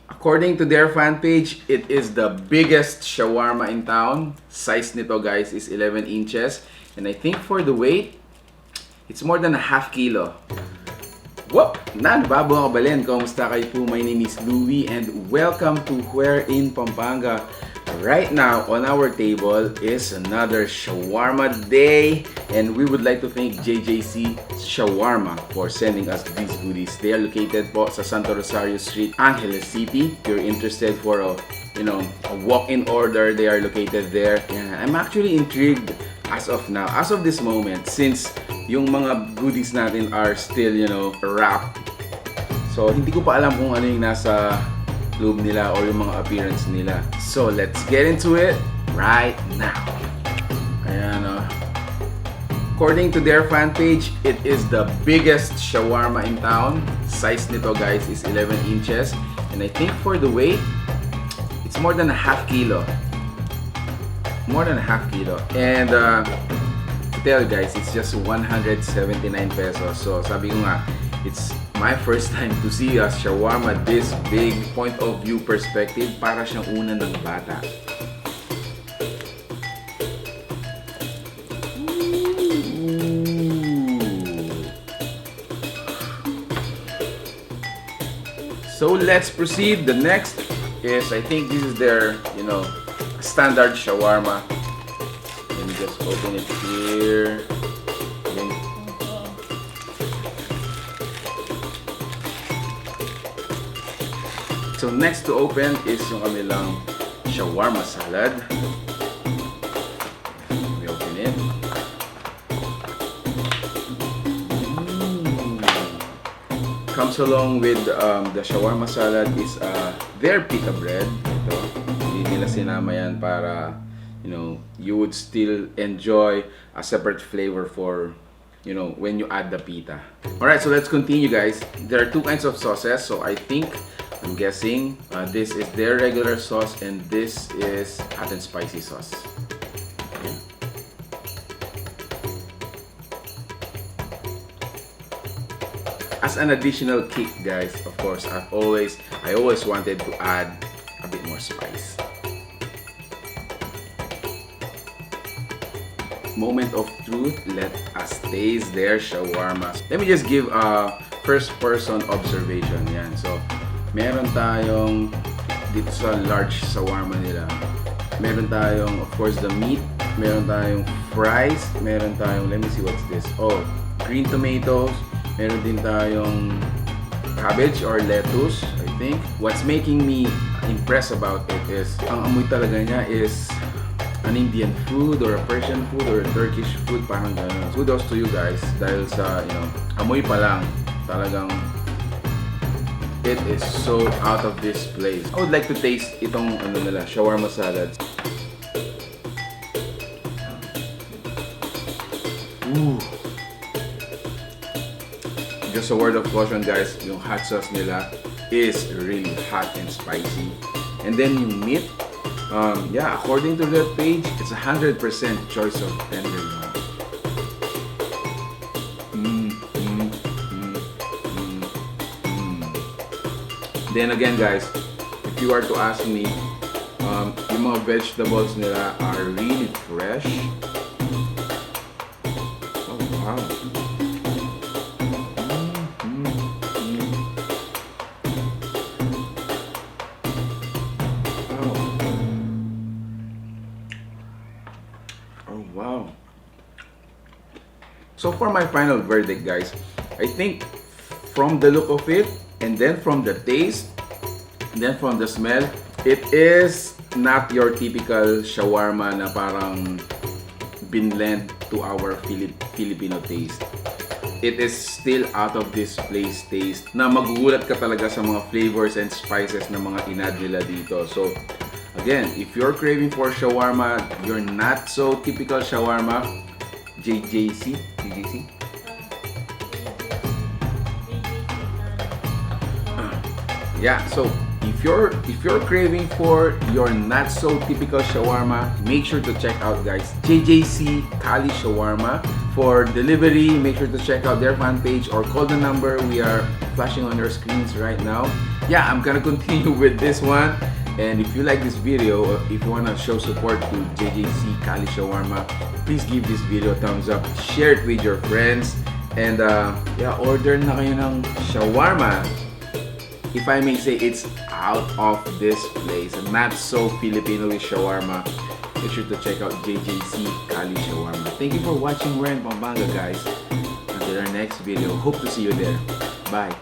According to their fan page, it is the biggest shawarma in town. Size nito guys is 11 inches. And I think for the weight, it's more than a half kilo. Whoop! Bago ako balin. Kamusta kayo po? My name is Louie and welcome to Hway in Pampanga. Right now, on our table is another shawarma day. And we would like to thank JJC Shawarma for sending us these goodies. They are located po sa Rosario St, Angeles City. If you're interested for a walk-in order, they are located there. Yeah, I'm actually intrigued as of now, as of this moment, since yung mga goodies natin are still, wrapped. So, hindi ko pa alam kung ano yung nasa loob nila or yung mga appearance nila. So, let's get into it right now. Ayan, according to their fan page, it is the biggest shawarma in town. Size nito guys is 11 inches. And I think for the weight, it's more than a half kilo. More than a half kilo. And to tell you guys, it's just 179 pesos. So sabi ko nga, it's my first time to see a shawarma this big. Point of view perspective, para siyang una ng bata. So let's proceed. The next is, I think this is their, standard shawarma. Let me just open it here. So next to open is yung kanilang shawarma salad. Let me open it. Comes along with the shawarma salad is their pita bread. Ito, hindi nila sinama yan para you would still enjoy a separate flavor for when you add the pita. Alright, so let's continue guys. There are two kinds of sauces, so I'm guessing this is their regular sauce and this is hot and spicy sauce. As an additional kick guys, of course, I always wanted to add a bit more spice. Moment of truth, let us taste their shawarma. Let me just give a first person observation. Yan. So, meron tayong dito sa large shawarma nila. Meron tayong, of course, the meat. Meron tayong fries. Meron tayong, let me see what's this. Oh, green tomatoes. Meron din tayong cabbage or lettuce, I think. What's making me impressed about it is, ang amoy talaga niya is an Indian food or a Persian food or a Turkish food, parang gano'n. Kudos to you guys dahil sa, amoy pa lang, talagang it is so out of this place. I would like to taste itong shawarma salad. Ooh. Just a word of caution guys, yung hot sauce nila is really hot and spicy. And then yung meat, according to their page, it's 100% choice of tenderloin. Then again guys, if you are to ask me, yung mga vegetables nila are really fresh. Oh wow. Oh wow. So for my final verdict guys, I think from the look of it, and then from the taste, and then from the smell, it is not your typical shawarma na parang binlend to our Filipino taste. It is still out of this place taste na magugulat ka talaga sa mga flavors and spices na mga inad nila dito. So again, if you're craving for shawarma, you're not so typical shawarma, JJC? Yeah, so If you're craving for your not so typical shawarma, make sure to check out, guys, JJC Cali Shawarma. For delivery, make sure to check out their fan page or call the number we are flashing on your screens right now. Yeah, I'm gonna continue with this one. And if you like this video, if you wanna show support to JJC Cali Shawarma, please give this video a thumbs up, share it with your friends, and yeah, order na kayo ng shawarma. If I may say, it's out of this place. Not so Filipino with shawarma. Make sure to check out JJC Cali Shawarma. Thank you for watching. We're in Pampanga, guys. Until our next video, hope to see you there. Bye.